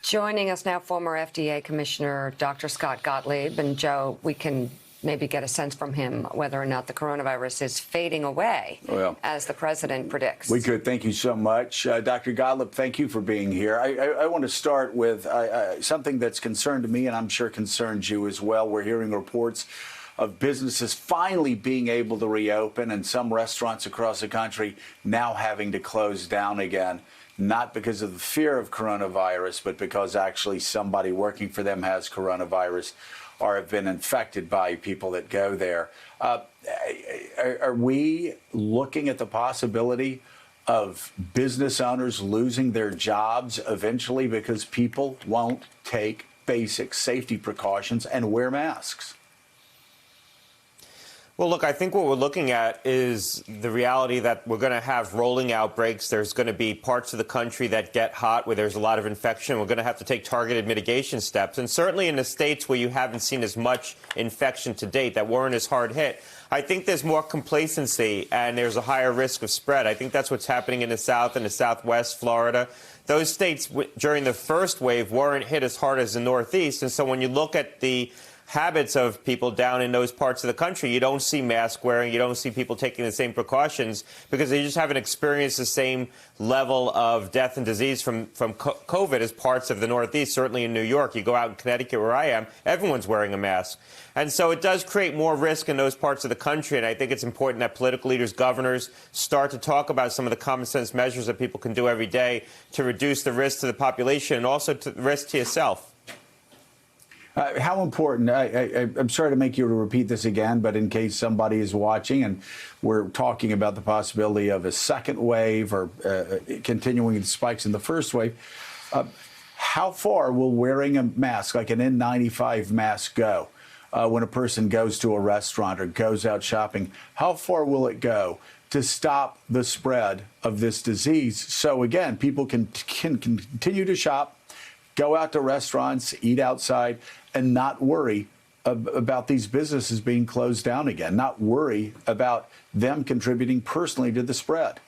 Joining us now, former FDA Commissioner Dr. Scott Gottlieb. And Joe, we can maybe get a sense from him whether or not the coronavirus is fading away, as the president predicts. We could. Thank you so much. Dr. Gottlieb, thank you for being here. I want to start with something that's concerned me, and I'm sure concerns you as well. We're hearing reports of businesses finally being able to reopen, and some restaurants across the country now having to close down again, not because of the fear of coronavirus, but because actually somebody working for them has coronavirus or have been infected by people that go there. Are we looking at the possibility of business owners losing their jobs eventually because people won't take basic safety precautions and wear masks? Well, look, I think what we're looking at is the reality that we're going to have rolling outbreaks. There's going to be parts of the country that get hot where there's a lot of infection. We're going to have to take targeted mitigation steps. And certainly in the states where you haven't seen as much infection to date, that weren't as hard hit, I think there's more complacency and there's a higher risk of spread. I think that's what's happening in the South and the Southwest, Florida. Those states during the first wave weren't hit as hard as the Northeast. And so when you look at the habits of people down in those parts of the country, you don't see mask wearing, you don't see people taking the same precautions because they just haven't experienced the same level of death and disease from COVID as parts of the Northeast. Certainly in New York, you go out in Connecticut where I am, everyone's wearing a mask. And so it does create more risk in those parts of the country. And I think it's important that political leaders, governors, start to talk about some of the common sense measures that people can do every day to reduce the risk to the population and also to the risk to yourself. How important, I'm sorry to make you repeat this again, but in case somebody is watching and we're talking about the possibility of a second wave or continuing the spikes in the first wave, how far will wearing a mask, like an N95 mask, go when a person goes to a restaurant or goes out shopping? How far will it go to stop the spread of this disease? So again, people can continue to shop, go out to restaurants, eat outside, and not worry about these businesses being closed down again, not worry about them contributing personally to the spread.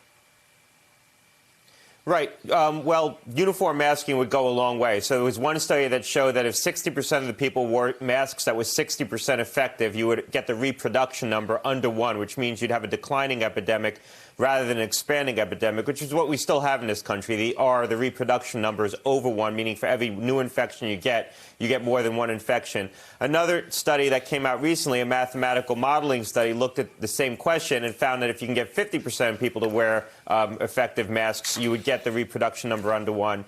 Right. Well, uniform masking would go a long way. So there was one study that showed that if 60% of the people wore masks that was 60% effective, you would get the reproduction number under 1, which means you'd have a declining epidemic rather than an expanding epidemic, which is what we still have in this country. The reproduction number is over 1, meaning for every new infection you get more than 1 infection. Another study that came out recently, a mathematical modeling study, looked at the same question and found that if you can get 50% of people to wear effective masks, you would get the reproduction number under 1.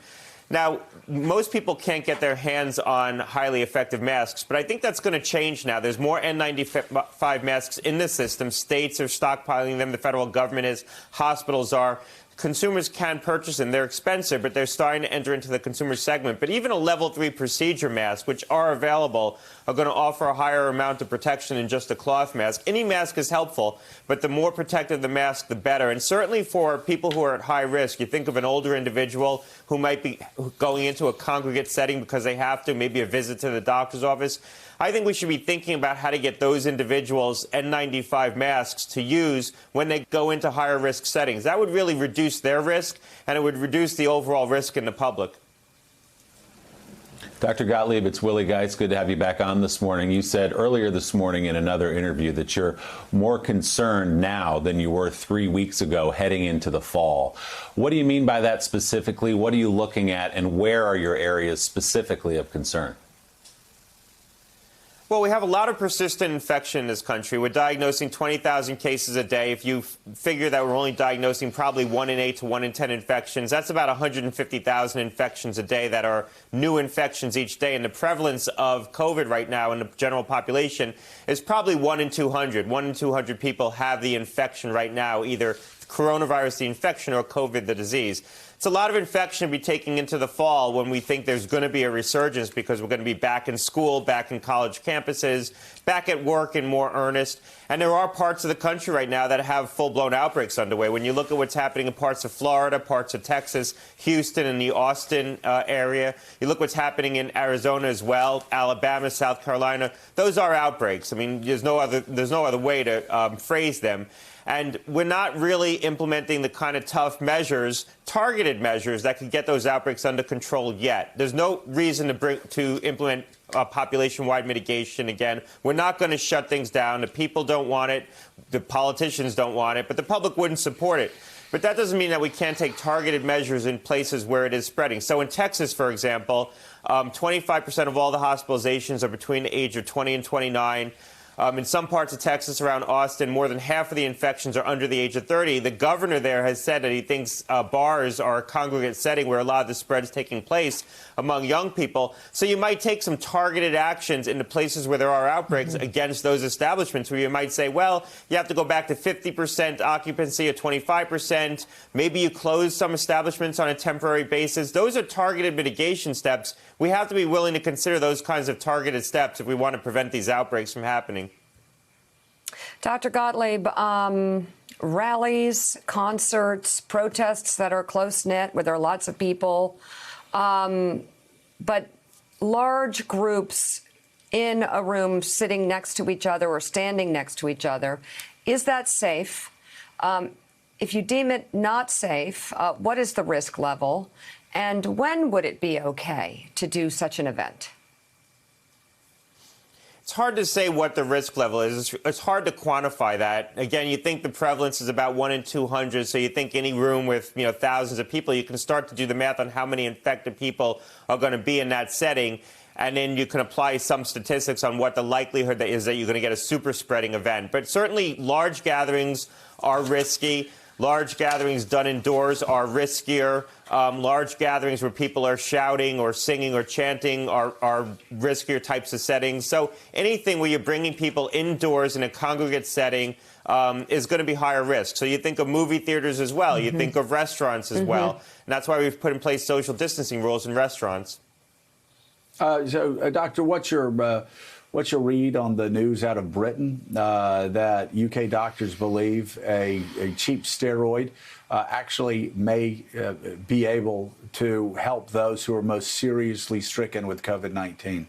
Now, most people can't get their hands on highly effective masks, but I think that's going to change now. There's more N95 masks in the system. States are stockpiling them. The federal government is. Hospitals are. Consumers can purchase them. They're expensive, but they're starting to enter into the consumer segment. But even a level 3 procedure mask, which are available, are going to offer a higher amount of protection than just a cloth mask. Any mask is helpful, but the more protective the mask, the better. And certainly for people who are at high risk, you think of an older individual who might be going into a congregate setting because they have to, maybe a visit to the doctor's office. I think we should be thinking about how to get those individuals N95 masks to use when they go into higher risk settings. That would really reduce their risk, and it would reduce the overall risk in the public. Dr. Gottlieb, it's Willie Geist. Good to have you back on this morning. You said earlier this morning in another interview that you're more concerned now than you were 3 weeks ago heading into the fall. What do you mean by that specifically? What are you looking at, and where are your areas specifically of concern? Well, we have a lot of persistent infection in this country. We're diagnosing 20,000 cases a day. If you figure that we're only diagnosing probably 1 in 8 to 1 in 10 infections, that's about 150,000 infections a day that are new infections each day. And the prevalence of COVID right now in the general population is probably 1 in 200. 1 in 200 people have the infection right now, either coronavirus, the infection, or COVID, the disease. It's a lot of infection to be taking into the fall when we think there's going to be a resurgence because we're going to be back in school, back in college campuses, back at work in more earnest. And there are parts of the country right now that have full-blown outbreaks underway. When you look at what's happening in parts of Florida, parts of Texas, Houston and the Austin area, you look what's happening in Arizona as well, Alabama, South Carolina, those are outbreaks. I mean, there's no other way to phrase them. And we're not really implementing the kind of tough measures, targeted measures, that could get those outbreaks under control yet. There's no reason to implement population-wide mitigation again. We're not going to shut things down. The people don't want it. The politicians don't want it. But the public wouldn't support it. But that doesn't mean that we can't take targeted measures in places where it is spreading. So in Texas, for example, 25% of all the hospitalizations are between the age of 20 and 29. In some parts of Texas around Austin, more than half of the infections are under the age of 30. The governor there has said that he thinks bars are a congregate setting where a lot of the spread is taking place among young people. So you might take some targeted actions in the places where there are outbreaks against those establishments, where you might say, well, you have to go back to 50% occupancy or 25%. Maybe you close some establishments on a temporary basis. Those are targeted mitigation steps. We have to be willing to consider those kinds of targeted steps if we want to prevent these outbreaks from happening. Dr. Gottlieb, rallies, concerts, protests that are close-knit, where there are lots of people, but large groups in a room sitting next to each other or standing next to each other, is that safe? If you deem it not safe, what is the risk level? And when would it be okay to do such an event? It's hard to say what the risk level is. It's hard to quantify that. Again, you think the prevalence is about 1 in 200, so you think any room with thousands of people, you can start to do the math on how many infected people are going to be in that setting, and then you can apply some statistics on what the likelihood that is that you're going to get a super spreading event. But certainly large gatherings are risky. Large gatherings done indoors are riskier. Large gatherings where people are shouting or singing or chanting are riskier types of settings. So anything where you're bringing people indoors in a congregate setting is going to be higher risk. So you think of movie theaters as well. You think of restaurants as well. And that's why we've put in place social distancing rules in restaurants. Doctor, what's your read on the news out of Britain that UK doctors believe a cheap steroid actually may be able to help those who are most seriously stricken with COVID-19?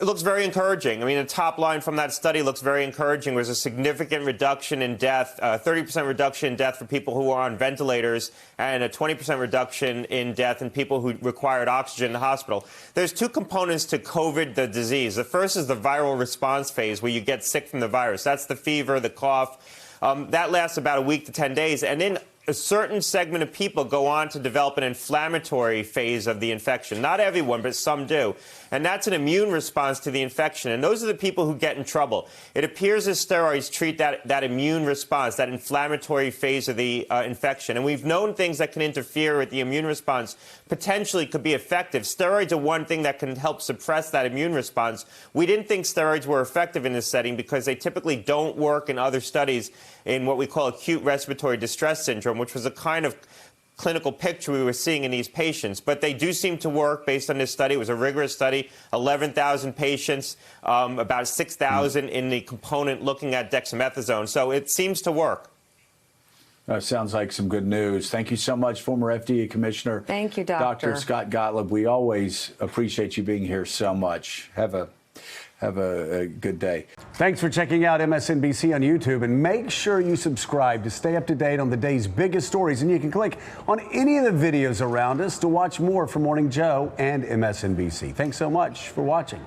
It looks very encouraging. I mean, the top line from that study looks very encouraging. There's a significant reduction in death, 30% reduction in death for people who are on ventilators, and a 20% reduction in death in people who required oxygen in the hospital. There's two components to COVID, the disease. The first is the viral response phase, where you get sick from the virus. That's the fever, the cough. That lasts about a week to 10 days. And then a certain segment of people go on to develop an inflammatory phase of the infection. Not everyone, but some do. And that's an immune response to the infection. And those are the people who get in trouble. It appears as steroids treat that immune response, that inflammatory phase of the infection. And we've known things that can interfere with the immune response potentially could be effective. Steroids are one thing that can help suppress that immune response. We didn't think steroids were effective in this setting because they typically don't work in other studies in what we call acute respiratory distress syndrome, which was a kind of clinical picture we were seeing in these patients. But they do seem to work based on this study. It was a rigorous study, 11,000 patients, about 6,000 in the component looking at dexamethasone. So it seems to work. Sounds like some good news. Thank you so much, former FDA Commissioner. Thank you, Doctor. Dr. Scott Gottlieb. We always appreciate you being here so much. Have a good day. Thanks for checking out MSNBC on YouTube, and make sure you subscribe to stay up to date on the day's biggest stories. And you can click on any of the videos around us to watch more from Morning Joe and MSNBC. Thanks so much for watching.